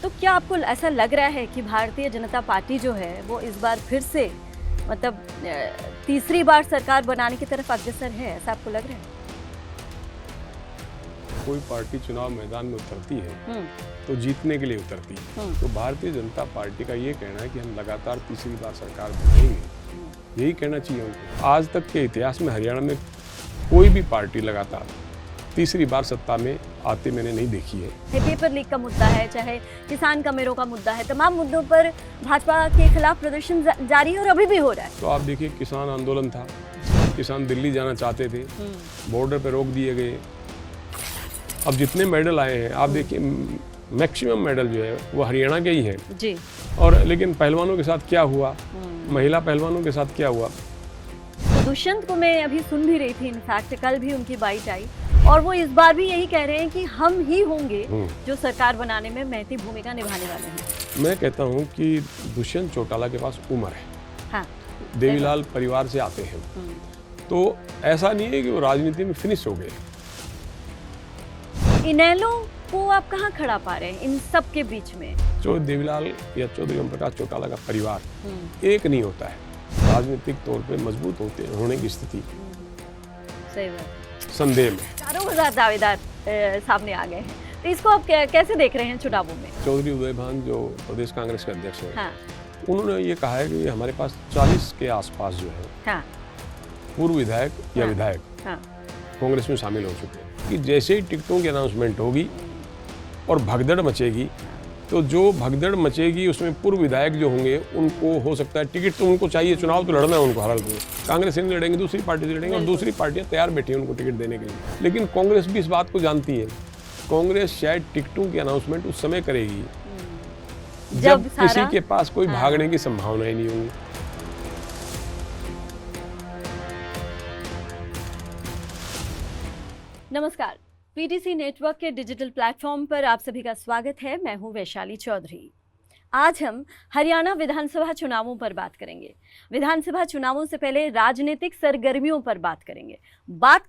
तो क्या आपको ऐसा लग रहा है कि भारतीय जनता पार्टी जो है वो इस बार फिर से मतलब तीसरी बार सरकार बनाने की तरफ अग्रसर है, ऐसा आपको लग रहा है? कोई पार्टी चुनाव मैदान में उतरती है तो जीतने के लिए उतरती है। तो भारतीय जनता पार्टी का ये कहना है कि हम लगातार तीसरी बार सरकार बनाएंगे, यही कहना चाहिए उनको। आज तक के इतिहास में हरियाणा में कोई भी पार्टी लगातार तीसरी बार सत्ता में आते मैंने नहीं देखी है। पेपर लीक का मुद्दा है, चाहे किसान कमेरों का मुद्दा है, तमाम मुद्दों पर भाजपा के खिलाफ प्रदर्शन जारी है और अभी भी हो रहा है। तो आप देखिए, किसान आंदोलन था, किसान दिल्ली जाना चाहते थे, बॉर्डर पे रोक दिए गए। अब जितने मेडल आए हैं आप देखिए, मैक्सिमम मेडल जो है वो हरियाणा के ही है जी। और लेकिन पहलवानों के साथ क्या हुआ, महिला पहलवानों के साथ क्या हुआ। दुष्यंत को मैं अभी सुन भी रही थी, इनफैक्ट कल भी उनकी बाइट आई और वो इस बार भी यही कह रहे हैं कि हम ही होंगे जो सरकार बनाने में महती भूमिका निभाने वाले हैं। मैं कहता हूं कि दुष्यंत चौटाला के पास उम्र है, हाँ, देवीलाल परिवार से आते हैं, तो ऐसा नहीं है कि वो राजनीति में फिनिश हो गए। इनेलो को आप कहाँ खड़ा पा रहे हैं इन सब के बीच में? जो देवीलाल या चौधरी ओम प्रकाश चौटाला का परिवार एक नहीं होता है, राजनीतिक तौर पे मजबूत होने की स्थिति सही बात, संदेह में। 4000 दावेदार सामने आ गए हैं, तो इसको आप कैसे देख रहे हैं चुनावों में? चौधरी उदय भान जो प्रदेश कांग्रेस के अध्यक्ष हैं, हाँ, उन्होंने ये कहा है कि हमारे पास 40 के आसपास जो है हाँ, पूर्व विधायक या हाँ, विधायक हाँ, कांग्रेस में शामिल हो चुके हैं कि जैसे ही टिकटों की अनाउंसमेंट होगी और भगदड़ मचेगी, तो जो भगदड़ मचेगी उसमें पूर्व विधायक जो होंगे उनको हो सकता है टिकट तो उनको चाहिए, चुनाव तो लड़ना है उनको, हर हाल में कांग्रेस से नहीं लड़ेंगे, दूसरी पार्टी से लड़ेंगे और दूसरी पार्टियां तैयार बैठी हैं उनको टिकट देने के लिए। लेकिन कांग्रेस भी इस बात को जानती है, कांग्रेस शायद टिकटों की अनाउंसमेंट उस समय करेगी जब किसी के पास कोई भागने की संभावना ही नहीं होगी। नमस्कार, पीटीसी नेटवर्क के डिजिटल प्लेटफॉर्म पर आप सभी का स्वागत है। मैं हूं वैशाली चौधरी। आज हम हरियाणा विधानसभा चुनावों पर बात करेंगे। विधानसभा चुनावों से पहले राजनीतिक सरगर्मियों पर बात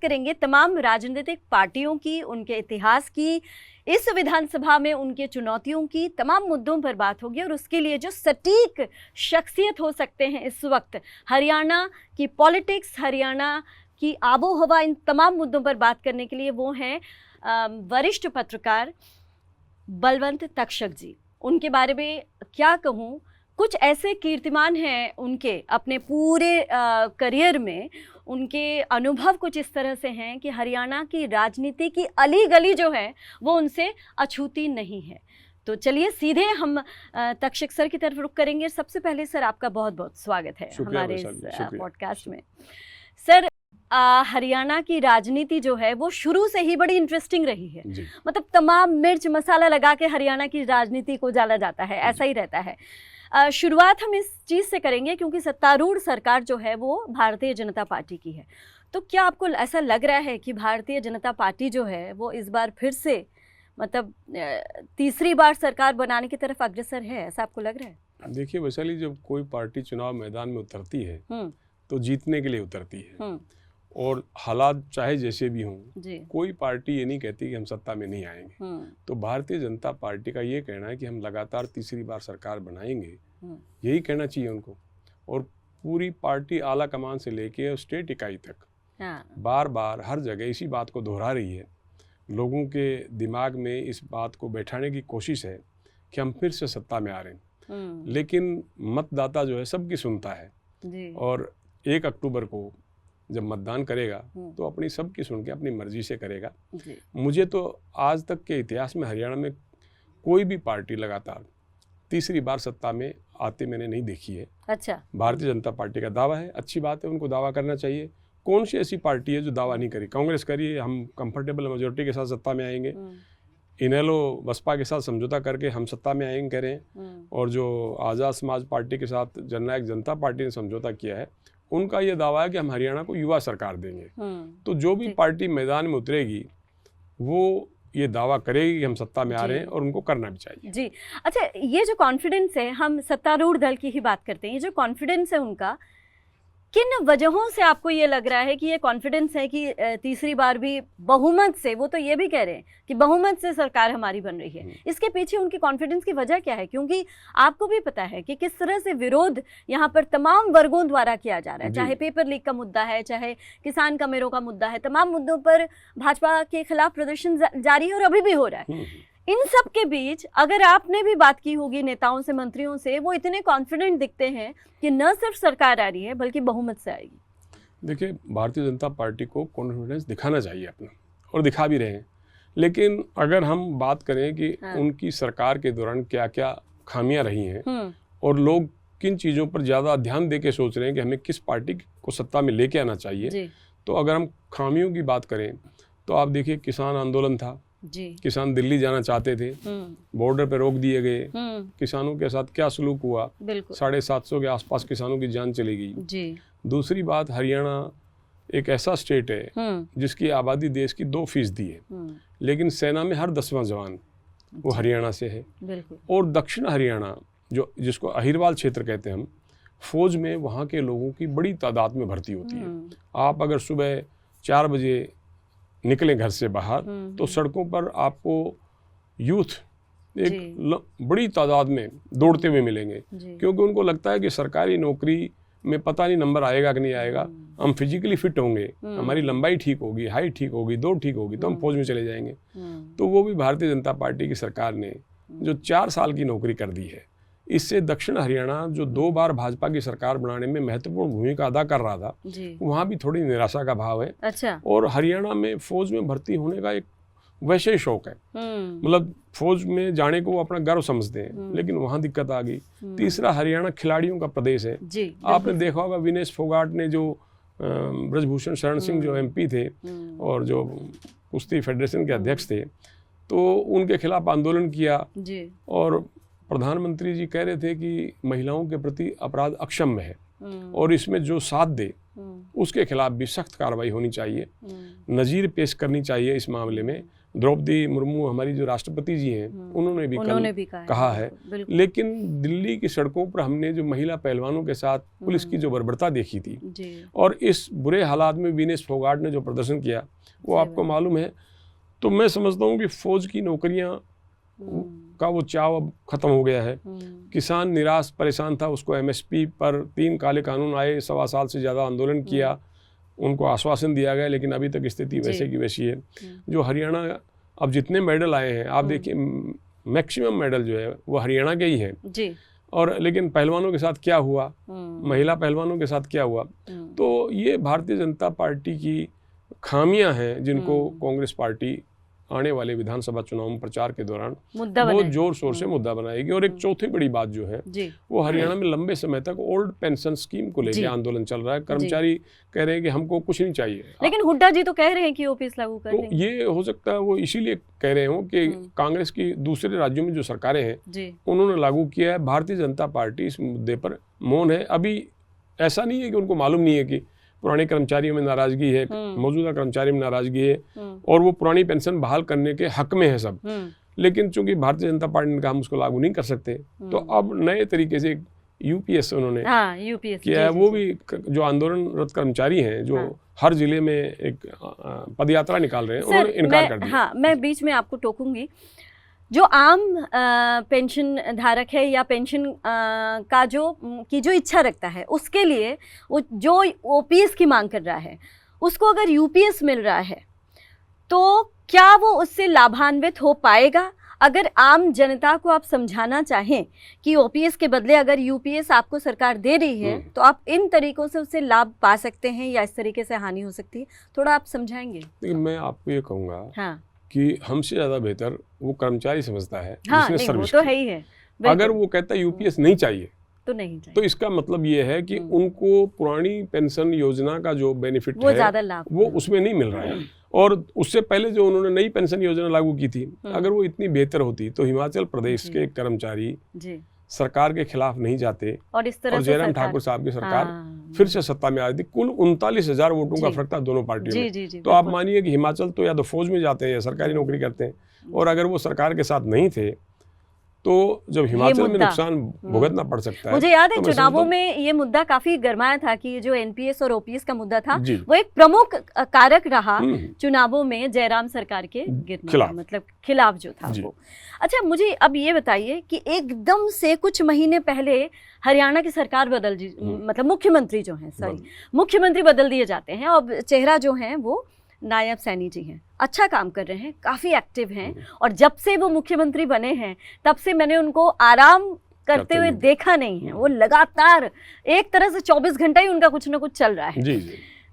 करेंगे तमाम राजनीतिक पार्टियों की, उनके इतिहास की, इस विधानसभा में उनके चुनौतियों की, तमाम मुद्दों पर बात होगी और उसके लिए जो सटीक शख्सियत हो सकते हैं इस वक्त हरियाणा की पॉलिटिक्स, हरियाणा कि आबो हवा, इन तमाम मुद्दों पर बात करने के लिए वो हैं वरिष्ठ पत्रकार बलवंत तक्षक जी। उनके बारे में क्या कहूँ, कुछ ऐसे कीर्तिमान हैं उनके अपने पूरे करियर में, उनके अनुभव कुछ इस तरह से हैं कि हरियाणा की राजनीति की अली गली जो है वो उनसे अछूती नहीं है। तो चलिए सीधे हम तक्षक सर की तरफ रुख करेंगे। सबसे पहले सर आपका बहुत बहुत स्वागत है हमारे इस पॉडकास्ट में। सर, हरियाणा की राजनीति जो है वो शुरू से ही बड़ी इंटरेस्टिंग रही है, मतलब तमाम मिर्च मसाला लगा के हरियाणा की राजनीति को जाना जाता है, ऐसा ही रहता है। शुरुआत हम इस चीज़ से करेंगे क्योंकि सत्तारूढ़ सरकार जो है वो भारतीय जनता पार्टी की है। तो क्या आपको ऐसा लग रहा है कि भारतीय जनता पार्टी जो है वो इस बार फिर से मतलब तीसरी बार सरकार बनाने की तरफ अग्रसर है, ऐसा आपको लग रहा है? देखिए वैशाली, जब कोई पार्टी चुनाव मैदान में उतरती है तो जीतने के लिए उतरती है और हालात चाहे जैसे भी हों, कोई पार्टी ये नहीं कहती कि हम सत्ता में नहीं आएंगे। तो भारतीय जनता पार्टी का ये कहना है कि हम लगातार तीसरी बार सरकार बनाएंगे, यही कहना चाहिए उनको। और पूरी पार्टी आला कमान से लेके स्टेट इकाई तक बार बार हर जगह इसी बात को दोहरा रही है। लोगों के दिमाग में इस बात को बैठाने की कोशिश है कि हम फिर से सत्ता में आ रहे हैं। लेकिन मतदाता जो है सबकी सुनता है और 1 अक्टूबर को जब मतदान करेगा तो अपनी सबकी सुन के अपनी मर्जी से करेगा। मुझे तो आज तक के इतिहास में हरियाणा में कोई भी पार्टी लगातार तीसरी बार सत्ता में आते मैंने नहीं देखी है। अच्छा, भारतीय जनता पार्टी का दावा है, अच्छी बात है, उनको दावा करना चाहिए। कौन सी ऐसी पार्टी है जो दावा नहीं करी? कांग्रेस करी, हम कंफर्टेबल मेजोरिटी के साथ सत्ता में आएंगे। इनेलो बसपा के साथ समझौता करके हम सत्ता में आएंगे कह रहे हैं। और जो आज़ाद समाज पार्टी के साथ जननायक जनता पार्टी ने समझौता किया है, उनका ये दावा है कि हम हरियाणा को युवा सरकार देंगे। तो जो भी पार्टी मैदान में उतरेगी वो ये दावा करेगी कि हम सत्ता में आ रहे हैं और उनको करना भी चाहिए। जी, अच्छा, ये जो कॉन्फिडेंस है, हम सत्तारूढ़ दल की ही बात करते हैं, ये जो कॉन्फिडेंस है उनका, किन वजहों से आपको ये लग रहा है कि ये कॉन्फिडेंस है कि तीसरी बार भी बहुमत से, वो तो ये भी कह रहे हैं कि बहुमत से सरकार हमारी बन रही है, इसके पीछे उनकी कॉन्फिडेंस की वजह क्या है? क्योंकि आपको भी पता है कि किस तरह से विरोध यहाँ पर तमाम वर्गों द्वारा किया जा रहा है, चाहे पेपर लीक का मुद्दा है, चाहे किसान कमेरों का मुद्दा है, तमाम मुद्दों पर भाजपा के खिलाफ प्रदर्शन जारी है और अभी भी हो रहा है। इन सब के बीच अगर आपने भी बात की होगी नेताओं से, मंत्रियों से, वो इतने कॉन्फिडेंट दिखते हैं कि न सिर्फ सरकार आ रही है बल्कि बहुमत से आएगी। देखिए, भारतीय जनता पार्टी को कॉन्फिडेंस दिखाना चाहिए अपना, और दिखा भी रहे हैं। लेकिन अगर हम बात करें कि उनकी सरकार के दौरान क्या क्या खामियां रही हैं और लोग किन चीज़ों पर ज़्यादा ध्यान दे के सोच रहे हैं कि हमें किस पार्टी को सत्ता में लेके आना चाहिए, तो अगर हम खामियों की बात करें तो आप देखिए, किसान आंदोलन था जी। किसान दिल्ली जाना चाहते थे, बॉर्डर पे रोक दिए गए, किसानों के साथ क्या सलूक हुआ, 750 के आसपास किसानों की जान चली गई जी। दूसरी बात, हरियाणा एक ऐसा स्टेट है जिसकी आबादी देश की 2% है, लेकिन सेना में हर 10वां जवान वो हरियाणा से है। और दक्षिण हरियाणा जिसको अहिरवाल क्षेत्र कहते हैं हम, फौज में वहाँ के लोगों की बड़ी तादाद में भर्ती होती है। आप अगर सुबह 4 बजे निकलें घर से बाहर तो सड़कों पर आपको यूथ एक बड़ी तादाद में दौड़ते हुए मिलेंगे, क्योंकि उनको लगता है कि सरकारी नौकरी में पता नहीं नंबर आएगा कि नहीं आएगा, हम फिजिकली फिट होंगे, हमारी लंबाई ठीक होगी, हाइट ठीक होगी, दौड़ ठीक होगी, तो हम फौज में चले जाएंगे। तो वो भी भारतीय जनता पार्टी की सरकार ने जो 4 साल की नौकरी कर दी है, इससे दक्षिण हरियाणा जो 2 बार भाजपा की सरकार बनाने में महत्वपूर्ण भूमिका अदा कर रहा था, वहाँ भी थोड़ी निराशा का भाव है। अच्छा। और हरियाणा में फौज में भर्ती होने का एक वैसे ही शौक है, मतलब फौज में जाने को वो अपना गर्व समझते हैं, लेकिन वहाँ दिक्कत आ गई। तीसरा, हरियाणा खिलाड़ियों का प्रदेश है। आपने देखा होगा विनेश फोगाट ने जो ब्रजभूषण शरण सिंह जो MP थे और जो कुश्ती फेडरेशन के अध्यक्ष थे, तो उनके खिलाफ आंदोलन किया और प्रधानमंत्री जी कह रहे थे कि महिलाओं के प्रति अपराध अक्षम्य है और इसमें जो साथ दे उसके खिलाफ भी सख्त कार्रवाई होनी चाहिए, नज़ीर पेश करनी चाहिए इस मामले में। द्रौपदी मुर्मू हमारी जो राष्ट्रपति जी हैं, उन्होंने भी कहा है। लेकिन दिल्ली की सड़कों पर हमने जो महिला पहलवानों के साथ पुलिस की जो बर्बरता देखी थी और इस बुरे हालात में विनेश फोगाट ने जो प्रदर्शन किया, वो आपको मालूम है। तो मैं समझता हूँ कि फौज की नौकरियाँ का वो चाव अब खत्म हो गया है। किसान निराश परेशान था, उसको MSP पर 3 काले कानून आए, 1.25 साल से ज़्यादा आंदोलन किया, उनको आश्वासन दिया गया, लेकिन अभी तक स्थिति वैसे की वैसी है। जो हरियाणा अब जितने मेडल आए हैं, आप देखिए मैक्सिमम मेडल जो है वो हरियाणा के ही हैं। और लेकिन पहलवानों के साथ क्या हुआ, महिला पहलवानों के साथ क्या हुआ, तो ये भारतीय जनता पार्टी की खामियां हैं जिनको कांग्रेस पार्टी आने वाले विधानसभा चुनाव में प्रचार के दौरान बहुत जोर शोर से मुद्दा बनाएगी। और एक चौथी बड़ी बात जो है वो हरियाणा में लंबे समय तक ओल्ड पेंशन स्कीम को लेकर आंदोलन चल रहा है। कर्मचारी कह रहे हैं कि हमको कुछ नहीं चाहिए, लेकिन हुड्डा जी तो कह रहे हैं कि OPS लागू कर देंगे। तो ये हो सकता है वो इसीलिए कह रहे हो कि कांग्रेस की दूसरे राज्यों में जो सरकारें हैं उन्होंने लागू किया है, भारतीय जनता पार्टी इस मुद्दे पर मौन है। अभी ऐसा नहीं है कि उनको मालूम नहीं है कि पुराने कर्मचारियों में नाराजगी है, मौजूदा कर्मचारियों में नाराजगी है और वो पुरानी पेंशन बहाल करने के हक में है सब, लेकिन चूंकि भारतीय जनता पार्टी ने कहा हम उसको लागू नहीं कर सकते, तो अब नए तरीके से UPS उन्होंने किया है। वो भी जो आंदोलनरत कर्मचारी हैं जो हर जिले में एक पदयात्रा निकाल रहे हैं, उन्होंने इनकार कर दिया। हाँ, मैं बीच में आपको टोकूंगी। जो आम पेंशन धारक है या पेंशन का जो इच्छा रखता है, उसके लिए वो जो OPS की मांग कर रहा है, उसको अगर UPS मिल रहा है तो क्या वो उससे लाभान्वित हो पाएगा? अगर आम जनता को आप समझाना चाहें कि OPS के बदले अगर UPS आपको सरकार दे रही है तो आप इन तरीकों से उससे लाभ पा सकते हैं या इस तरीके से हानि हो सकती है, थोड़ा आप समझाएंगे? लेकिन मैं आपको ये कहूँगा कि हमसे ज़्यादा बेहतर वो कर्मचारी समझता है जिसने सर्विस तो है ही है। अगर वो कहता है UPS नहीं चाहिए तो नहीं चाहिए, तो इसका मतलब ये है कि उनको पुरानी पेंशन योजना का जो बेनिफिट वो ज़्यादा लाभ वो उसमें नहीं मिल रहा है। और उससे पहले जो उन्होंने नई पेंशन योजना लागू की थी, अगर वो इतनी बेहतर होती तो हिमाचल प्रदेश के कर्मचारी सरकार के खिलाफ नहीं जाते और इस तरह जयराम ठाकुर साहब की सरकार फिर से सत्ता में आ थी। कुल 39,000 वोटों का फर्क था दोनों पार्टियों में। तो आप मानिए कि हिमाचल तो या तो फौज में जाते हैं या सरकारी नौकरी करते हैं, और अगर वो सरकार के साथ नहीं थे तो जब हिमाचल में नुकसान भुगतना पड़ सकता है। मुझे याद है चुनावों में ये मुद्दा काफी गरमाया था कि जो एनपीएस और ओपीएस का मुद्दा था वो एक प्रमुख कारक रहा चुनावों में जयराम सरकार के गिरने, मतलब खिलाफ जो था वो। अच्छा, मुझे अब ये बताइए कि एकदम से कुछ महीने पहले हरियाणा की सरकार मतलब मुख्यमंत्री जो हैं, मुख्यमंत्री बदल दिए जाते हैं और चेहरा जो है वो नायब सैनी जी हैं। अच्छा काम कर रहे हैं, काफ़ी एक्टिव हैं, और जब से वो मुख्यमंत्री बने हैं तब से मैंने उनको आराम करते हुए देखा नहीं है। वो लगातार एक तरह से 24 घंटा ही उनका कुछ ना कुछ चल रहा है। जी।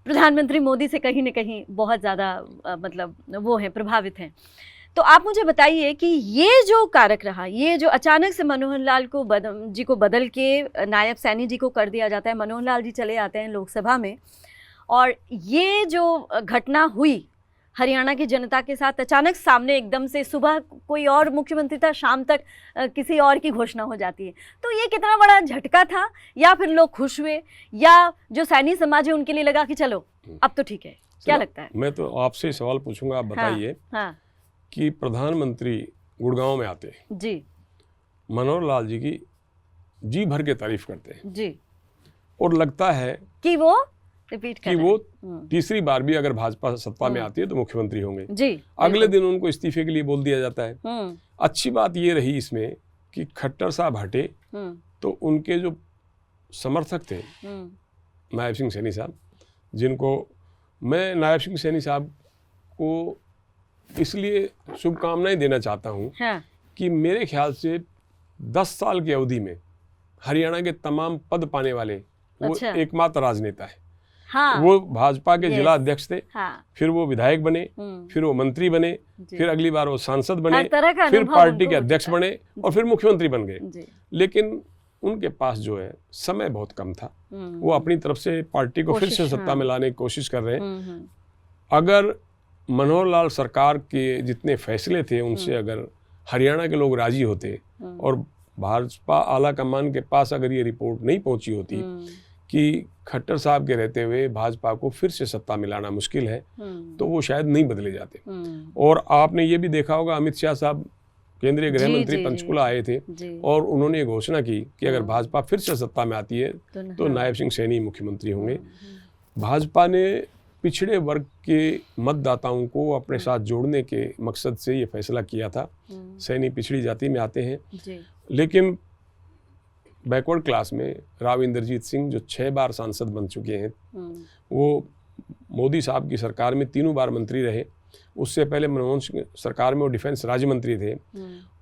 प्रधानमंत्री मोदी से कहीं ना कहीं बहुत ज़्यादा मतलब वो हैं, प्रभावित हैं। तो आप मुझे बताइए कि ये जो कारक रहा, ये जो अचानक से मनोहर लाल जी को बदल के नायब सैनी जी को कर दिया जाता है, मनोहर लाल जी चले आते हैं लोकसभा में, और ये जो घटना हुई हरियाणा की जनता के साथ, अचानक सामने एकदम से सुबह कोई और मुख्यमंत्री था, शाम तक किसी और की घोषणा हो जाती है, तो ये कितना बड़ा झटका था? या फिर लोग खुश हुए, या जो सैनी समाज है उनके लिए लगा कि चलो अब तो ठीक है? क्या लगता है? मैं तो आपसे सवाल पूछूंगा, आप बताइए। हाँ। कि प्रधानमंत्री गुड़गांव में आते हैं जी, मनोहर लाल जी की जी भर के तारीफ करते हैं जी, और लगता है कि वो रिपीट कि वो तीसरी बार भी अगर भाजपा सत्ता में आती है तो मुख्यमंत्री होंगे जी। अगले दिन उनको इस्तीफे के लिए बोल दिया जाता है। अच्छी बात ये रही इसमें कि खट्टर साहब हटे तो उनके जो समर्थक थे नायब सिंह सैनी साहब, जिनको मैं नायब सिंह सैनी साहब को इसलिए शुभकामनाएं देना चाहता हूँ कि मेरे ख्याल से 10 साल की अवधि में हरियाणा के तमाम पद पाने वाले वो एकमात्र राजनेता है। हाँ, वो भाजपा के जिला अध्यक्ष थे, हाँ, फिर वो विधायक बने, फिर वो मंत्री बने, फिर अगली बार वो सांसद बने, फिर पार्टी के अध्यक्ष बने, और फिर मुख्यमंत्री बन गए। लेकिन उनके पास जो है समय बहुत कम था। वो अपनी तरफ से पार्टी को फिर से सत्ता में लाने की कोशिश कर रहे हैं। अगर मनोहर लाल सरकार के जितने फैसले थे उनसे अगर हरियाणा के लोग राजी होते और भाजपा आला कमान के पास अगर ये रिपोर्ट नहीं पहुंची होती कि खट्टर साहब के रहते हुए भाजपा को फिर से सत्ता में लाना मुश्किल है, तो वो शायद नहीं बदले जाते। और आपने ये भी देखा होगा, अमित शाह साहब केंद्रीय गृह मंत्री पंचकुला आए थे और उन्होंने ये घोषणा की कि अगर भाजपा फिर से सत्ता में आती है तो नायब सिंह सैनी मुख्यमंत्री होंगे। भाजपा ने पिछड़े वर्ग के मतदाताओं को अपने साथ जोड़ने के मकसद से ये फैसला किया था। सैनी पिछड़ी जाति में आते हैं, लेकिन बैकवर्ड क्लास में राव इंद्रजीत सिंह जो 6 बार सांसद बन चुके हैं, वो मोदी साहब की सरकार में 3 बार मंत्री रहे। उससे पहले मनमोहन सिंह सरकार में वो डिफेंस राज्य मंत्री थे,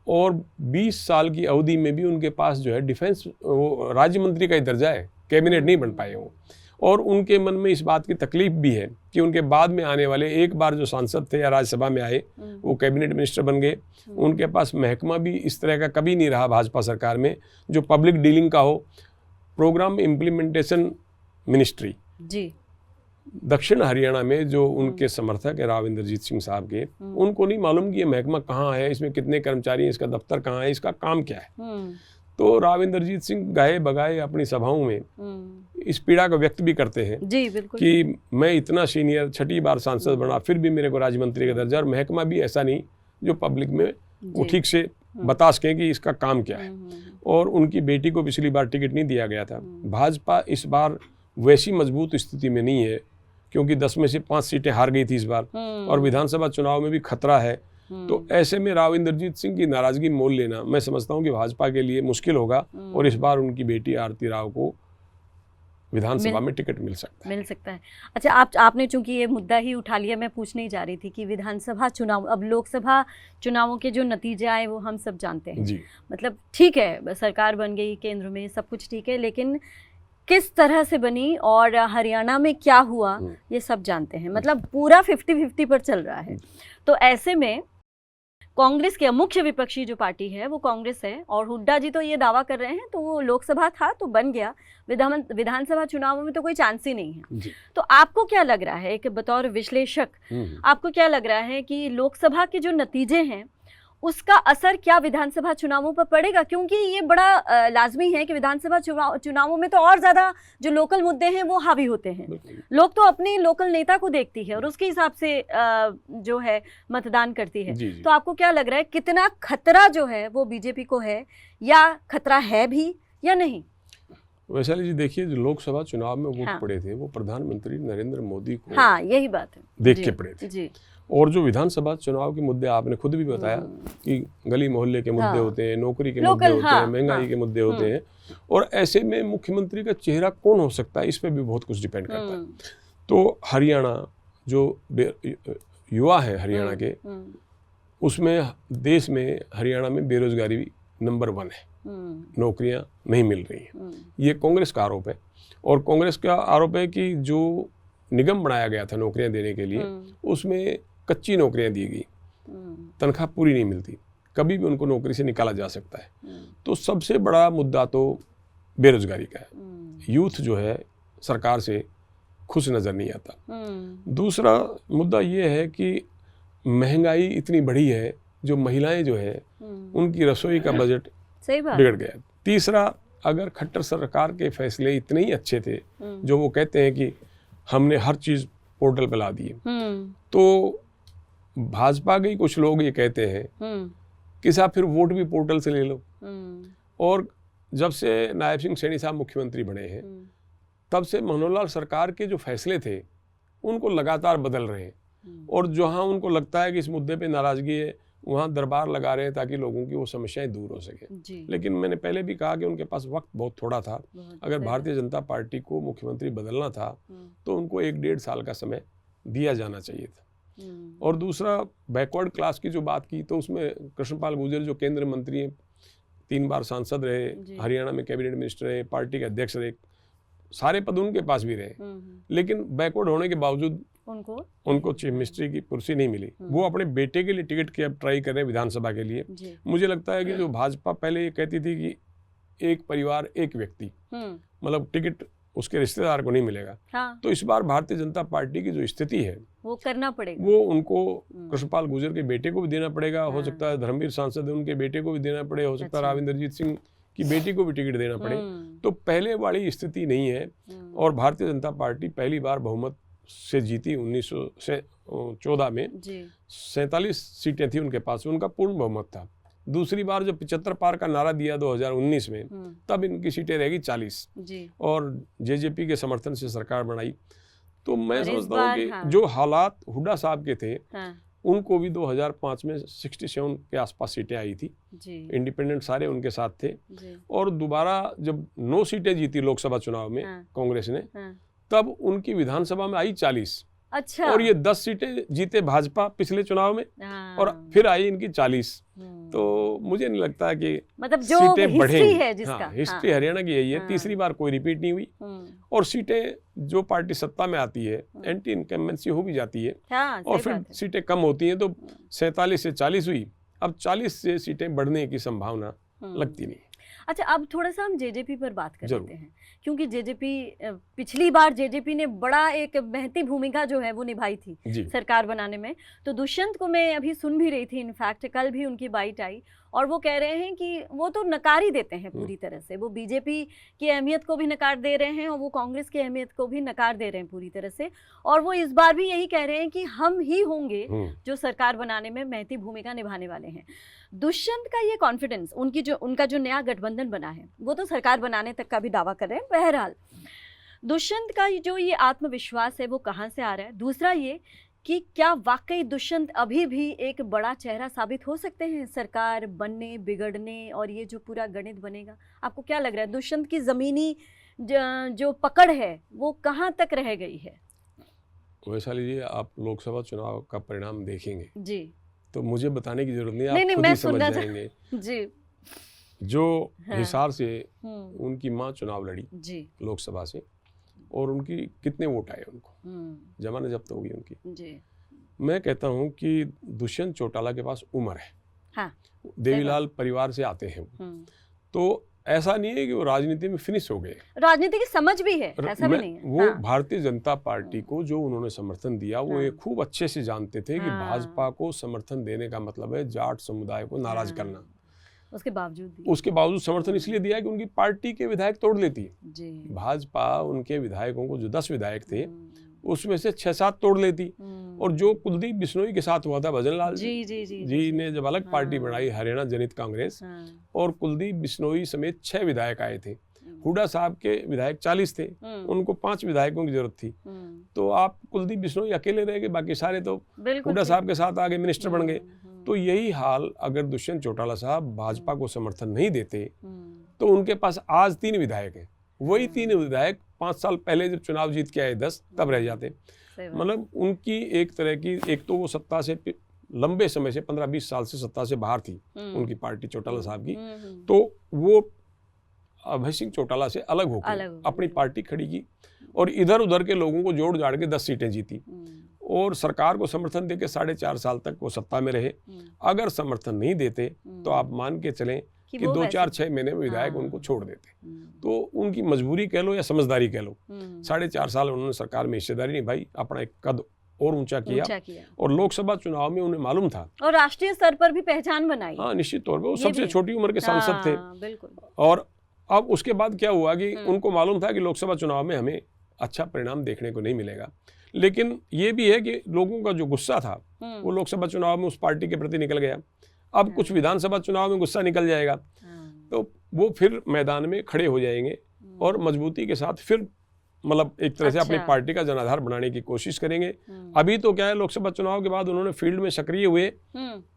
और 20 साल की अवधि में भी उनके पास जो है डिफेंस वो राज्य मंत्री का ही दर्जा है, कैबिनेट नहीं बन पाए वो। और उनके मन में इस बात की तकलीफ भी है कि उनके बाद में आने वाले एक बार जो सांसद थे या राज्यसभा में आए वो कैबिनेट मिनिस्टर बन गए। उनके पास महकमा भी इस तरह का कभी नहीं रहा भाजपा सरकार में जो पब्लिक डीलिंग का हो। प्रोग्राम इम्प्लीमेंटेशन मिनिस्ट्री जी, दक्षिण हरियाणा में जो उनके समर्थक है राव इंद्रजीत सिंह साहब के, उनको नहीं मालूम कि ये महकमा कहाँ है, इसमें कितने कर्मचारी हैं, इसका दफ्तर कहाँ है, इसका काम क्या है। तो राव इंद्रजीत सिंह गाए बगाए अपनी सभाओं में इस पीड़ा को व्यक्त भी करते हैं जी, बिल्कुल, कि मैं इतना सीनियर 6ठी बार सांसद बना फिर भी मेरे को राज्य मंत्री का दर्जा, और महकमा भी ऐसा नहीं जो पब्लिक में वो ठीक से बता सकें कि इसका काम क्या है। और उनकी बेटी को पिछली बार टिकट नहीं दिया गया था। भाजपा इस बार वैसी मजबूत स्थिति में नहीं है क्योंकि 10 में से 5 सीटें हार गई थी इस बार, और विधानसभा चुनाव में भी खतरा है। तो ऐसे में राव इंद्रजीत सिंह की नाराजगी मोल लेना मैं समझता हूं कि भाजपा के लिए मुश्किल होगा, और इस बार उनकी बेटी आरती राव को विधानसभा में टिकट मिल सकता है। अच्छा, आपने चूंकि ये मुद्दा ही उठा लिया, मैं पूछने ही जा रही थी कि विधानसभा चुनाव, अब लोकसभा चुनावों के जो नतीजे आए वो हम सब जानते हैं जी। मतलब ठीक है, सरकार बन गई केंद्र में, सब कुछ ठीक है, लेकिन किस तरह से बनी और हरियाणा में क्या हुआ ये सब जानते हैं। मतलब पूरा 50-50 पर चल रहा है। तो ऐसे में कांग्रेस के मुख्य विपक्षी जो पार्टी है वो कांग्रेस है, और हुड्डा जी तो ये दावा कर रहे हैं, तो वो लोकसभा था तो बन गया, विधानसभा चुनावों में तो कोई चांस ही नहीं है। तो आपको क्या लग रहा है कि बतौर विश्लेषक आपको क्या लग रहा है कि लोकसभा के जो नतीजे हैं उसका असर क्या विधानसभा चुनावों पर पड़ेगा? क्योंकि ये बड़ा लाजमी है कि विधानसभा चुनावों में तो और ज्यादा जो लोकल मुद्दे हैं वो हावी होते हैं। लोग तो अपने लोकल नेता को देखती है और उसके हिसाब से जो है मतदान करती है। तो आपको क्या लग रहा है, कितना खतरा जो है वो बीजेपी को है, या खतरा है भी या नहीं? वैशाली जी, देखिए, जो लोकसभा चुनाव में वोट पड़े थे वो प्रधानमंत्री नरेंद्र मोदी को यही बात है देख के पड़े थे जी। और जो विधानसभा चुनाव के मुद्दे आपने खुद भी बताया कि गली मोहल्ले के मुद्दे होते हैं, नौकरी के मुद्दे होते हैं, महंगाई के मुद्दे होते हैं, और ऐसे में मुख्यमंत्री का चेहरा कौन हो सकता है, इस पे भी बहुत कुछ डिपेंड करता है। तो हरियाणा जो युवा है हरियाणा के, उसमें देश में हरियाणा में बेरोजगारी भी नंबर 1 है, नौकरियां नहीं मिल रही हैं। ये कांग्रेस का आरोप है, और कांग्रेस का आरोप है कि जो निगम बनाया गया था नौकरियां देने के लिए, उसमें कच्ची नौकरियां दी गई, तनख्वाह पूरी नहीं मिलती, कभी भी उनको नौकरी से निकाला जा सकता है। तो सबसे बड़ा मुद्दा तो बेरोजगारी का है। यूथ जो है सरकार से खुश नजर नहीं आता। दूसरा मुद्दा ये है कि महंगाई इतनी बढ़ी है, जो महिलाएं जो है उनकी रसोई का बजट बिगड़ गया। तीसरा, अगर खट्टर सरकार के फैसले इतने ही अच्छे थे, जो वो कहते हैं कि हमने हर चीज पोर्टल पे ला दी है, तो भाजपा के कुछ लोग ये कहते हैं कि साहब फिर वोट भी पोर्टल से ले लो। और जब से नायब सिंह सैनी साहब मुख्यमंत्री बने हैं, तब से मनोहर लाल सरकार के जो फैसले थे उनको लगातार बदल रहे हैं, और जहां उनको लगता है कि इस मुद्दे पे नाराजगी है, वहाँ दरबार लगा रहे हैं ताकि लोगों की वो समस्याएं दूर हो सके। लेकिन मैंने पहले भी कहा कि उनके पास वक्त बहुत थोड़ा था। अगर भारतीय जनता पार्टी को मुख्यमंत्री बदलना था तो उनको 1-1.5 साल का समय दिया जाना चाहिए था। और दूसरा, बैकवर्ड क्लास की जो बात की, तो उसमें कृष्णपाल गुर्जर जो केंद्रीय मंत्री हैं, 3 बार सांसद रहे, हरियाणा में कैबिनेट मिनिस्टर रहे, पार्टी के अध्यक्ष रहे, सारे पद उनके पास भी रहे, लेकिन बैकवर्ड होने के बावजूद उनको चीफ मिनिस्ट्री की कुर्सी नहीं मिली। वो अपने बेटे के लिए टिकट की अब ट्राई कर रहे हैं विधानसभा के लिए। मुझे लगता है कि जो भाजपा पहले ये कहती थी कि एक परिवार एक व्यक्ति, मतलब टिकट उसके रिश्तेदार को नहीं मिलेगा, तो इस बार भारतीय जनता पार्टी की जो स्थिति है वो करना पड़ेगा, वो उनको कृष्णपाल गुर्जर के बेटे को भी देना पड़ेगा, हो सकता है धर्मवीर सांसद है उनके बेटे को भी देना पड़े, हो सकता है राविंदरजीत सिंह की बेटी को भी टिकट देना पड़े। तो पहले वाली स्थिति नहीं है, और भारतीय जनता पार्टी पहली बार बहुमत से जीती 1914 में। 47 सीटें थी उनके पास, उनका पूर्ण बहुमत था। दूसरी बार जब 75 पार का नारा दिया 2019 में, तब इनकी सीटें रहेगी 40, और जेजेपी के समर्थन से सरकार बनाई। तो मैं समझता हूँ कि जो हालात हुड्डा साहब के थे, उनको भी 2005 में 67 के आसपास सीटें आई थी, इंडिपेंडेंट सारे उनके साथ थे। और दोबारा जब 9 सीटें जीती लोकसभा चुनाव में कांग्रेस ने, तब उनकी विधानसभा में आई 40। अच्छा। और ये 10 सीटें जीते भाजपा पिछले चुनाव में, और फिर आई इनकी 40। तो मुझे नहीं लगता कि मतलब जो सीटें बढ़ेंगी। है जिसका हिस्ट्री हरियाणा की यही है। तीसरी बार कोई रिपीट नहीं हुई, और सीटें जो पार्टी सत्ता में आती है एंटी इनकम्बेंसी हो भी जाती है, और फिर सीटें कम होती हैं। तो 47 से 40 हुई, अब 40 से सीटें बढ़ने की संभावना लगती नहीं। अच्छा, अब थोड़ा सा हम जेजेपी पर बात कर लेते हैं, क्योंकि जेजेपी पिछली बार जेजेपी ने बड़ा एक महती भूमिका जो है वो निभाई थी सरकार बनाने में। तो दुष्यंत को मैं अभी सुन भी रही थी, इनफैक्ट कल भी उनकी बाइट आई, और वो कह रहे हैं कि वो तो नकार ही देते हैं पूरी तरह से, वो बीजेपी की अहमियत को भी नकार दे रहे हैं और वो कांग्रेस की अहमियत को भी नकार दे रहे हैं पूरी तरह से। और वो इस बार भी यही कह रहे हैं कि हम ही होंगे जो सरकार बनाने में महती भूमिका निभाने वाले हैं। दुष्यंत का ये कॉन्फिडेंस, उनका जो नया गठबंधन बना है, वो तो सरकार बनाने तक का भी दावा कर रहे हैं। बहरहाल दुष्यंत का जो ये आत्मविश्वास है वो कहाँ से आ रहा है? दूसरा ये कि क्या वाकई दुष्यंत अभी भी एक बड़ा चेहरा साबित हो सकते हैं सरकार बनने, बिगड़ने, और ये जो पूरा गणित बनेगा? आपको क्या लग रहा है, दुष्यंत की जमीनी जो पकड़ है वो कहाँ तक रह गई है? वैशाली जी, आप लोकसभा चुनाव का परिणाम देखेंगे जी, तो मुझे बताने की जरूरत नहीं, आप खुद ही समझ जाएंगे जी। जो हिसार से उनकी माँ चुनाव लड़ी जी लोकसभा से, और उनकी कितने वोट आए उनको, जमानत जब्त होगी उनकी जी। मैं कहता हूं कि दुष्यंत चौटाला के पास उम्र है, हाँ, देवीलाल परिवार से आते हैं, तो ऐसा नहीं है कि वो राजनीति में फिनिश हो गए, राजनीति की समझ भी है, ऐसा भी नहीं है। वो भारतीय जनता पार्टी को जो उन्होंने समर्थन दिया वो ये खूब अच्छे से जानते थे कि भाजपा को समर्थन देने का मतलब है जाट समुदाय को नाराज करना। उसके बावजूद समर्थन इसलिए दिया कि उनकी पार्टी के विधायक तोड़ लेती है। भाजपा उनके विधायकों को, जो 10 विधायक थे उसमें से 6-7 तोड़ लेती। और जो कुलदीप बिश्नोई के साथ हुआ था भजनलाल जी ने जब अलग पार्टी बनाई, हरियाणा जनहित कांग्रेस, और कुलदीप बिश्नोई समेत 6 विधायक आए थे। हुड्डा साहब के विधायक 40 थे, उनको 5 विधायकों की जरूरत थी। तो आप कुलदीप बिश्नोई अकेले रह गए, बाकी सारे तो हुड्डा साहब के साथ आगे मिनिस्टर बन गए। तो यही हाल अगर दुष्यंत चौटाला साहब भाजपा को समर्थन नहीं देते तो उनके पास आज 3 विधायक हैं। वही 3 विधायक 5 साल पहले जब चुनाव जीत के आए 10 तब रह जाते। मतलब उनकी एक तरह की, एक तो वो सत्ता से लंबे समय से 15-20 साल से सत्ता से बाहर थी उनकी पार्टी चौटाला साहब की, तो वो अभय सिंह चौटाला से अलग होकर अपनी पार्टी खड़ी की और इधर उधर के लोगों को जोड़ जाड़ के 10 सीटें जीती और सरकार को समर्थन देके 4.5 साल तक वो सत्ता में रहे। अगर समर्थन नहीं देते तो आप मान के चलें कि 2-4-6 महीने में विधायक उनको छोड़ देते। तो उनकी मजबूरी कह लो या समझदारी कह लो, 4.5 साल उन्होंने सरकार में हिस्सेदारी निभाई, अपना एक कद और ऊंचा किया और लोकसभा चुनाव में उन्हें मालूम था और राष्ट्रीय स्तर पर भी पहचान बनाई। हाँ, निश्चित तौर पर वो सबसे छोटी उम्र के सांसद थे। बिल्कुल। और अब उसके बाद क्या हुआ कि उनको मालूम था कि लोकसभा चुनाव में हमें अच्छा परिणाम देखने को नहीं मिलेगा, लेकिन ये भी है कि लोगों का जो गुस्सा था वो लोकसभा चुनाव में उस पार्टी के प्रति निकल गया। अब कुछ विधानसभा चुनाव में गुस्सा निकल जाएगा तो वो फिर मैदान में खड़े हो जाएंगे और मजबूती के साथ फिर मतलब एक तरह से अपनी पार्टी का जनाधार बनाने की कोशिश करेंगे। अभी तो क्या है, लोकसभा चुनाव के बाद उन्होंने फील्ड में सक्रिय हुए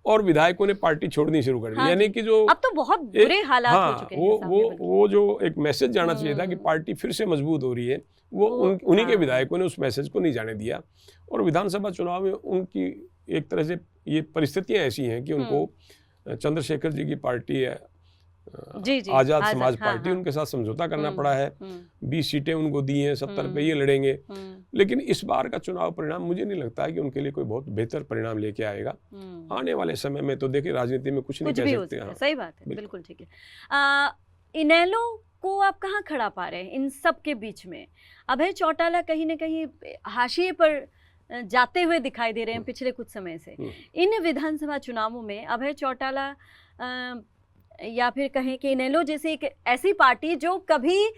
और विधायकों ने पार्टी छोड़नी शुरू कर दी। यानी कि जो अब तो बहुत बुरे हालात हो चुके हैं। वो जो एक मैसेज जाना चाहिए था कि पार्टी फिर से मजबूत हो रही है, वो उन्हीं के विधायकों ने उस मैसेज को नहीं जाने दिया। और विधानसभा चुनाव में उनकी एक तरह से ये परिस्थितियां ऐसी हैं कि उनको चंद्रशेखर जी की पार्टी है आजाद समाज पार्टी, उनके साथ समझौता करना पड़ा है। 20 सीटें उनको दी हैं, 70 पे ये लड़ेंगे। लेकिन इस बार का चुनाव परिणाम मुझे नहीं लगता है कि उनके लिए कोई बहुत बेहतर परिणाम लेके आएगा। आने वाले समय में तो देखिए राजनीति में कुछ नहीं कह सकते। सही बात है, बिल्कुल ठीक है। इनेलो को आप कहाँ खड़ा पा रहे हैं इन सब के बीच में? अभय चौटाला कहीं न कहीं हाशिए पर जाते हुए दिखाई दे रहे हैं पिछले कुछ समय से। इन विधानसभा चुनावों में अभय चौटाला या फिर कहें कि इनेलो जैसी एक ऐसी पार्टी जो कभी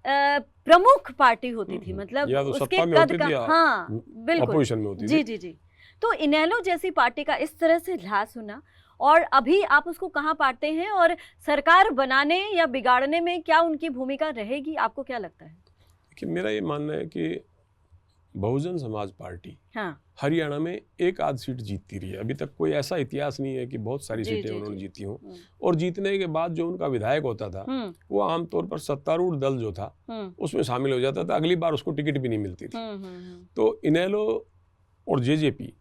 प्रमुख पार्टी होती थी, मतलब तो उसके कद का, हाँ बिल्कुल, अपोजिशन में होती थी। जी। तो इनेलो जैसी पार्टी का इस तरह से ह्रास होना, और अभी आप उसको कहाँ पाते हैं और सरकार बनाने या बिगाड़ने में क्या उनकी भूमिका रहेगी, आपको क्या लगता है? देखिए, मेरा ये मानना है कि बहुजन समाज पार्टी हरियाणा में 1-8 सीट जीतती रही है। अभी तक कोई ऐसा इतिहास नहीं है कि बहुत सारी सीटें उन्होंने जीती हों। और जीतने के बाद जो उनका विधायक होता था वो आमतौर पर सत्तारूढ़ दल जो था उसमें शामिल हो जाता था, अगली बार उसको टिकट भी नहीं मिलती थी। तो इनेलो और जेजेपी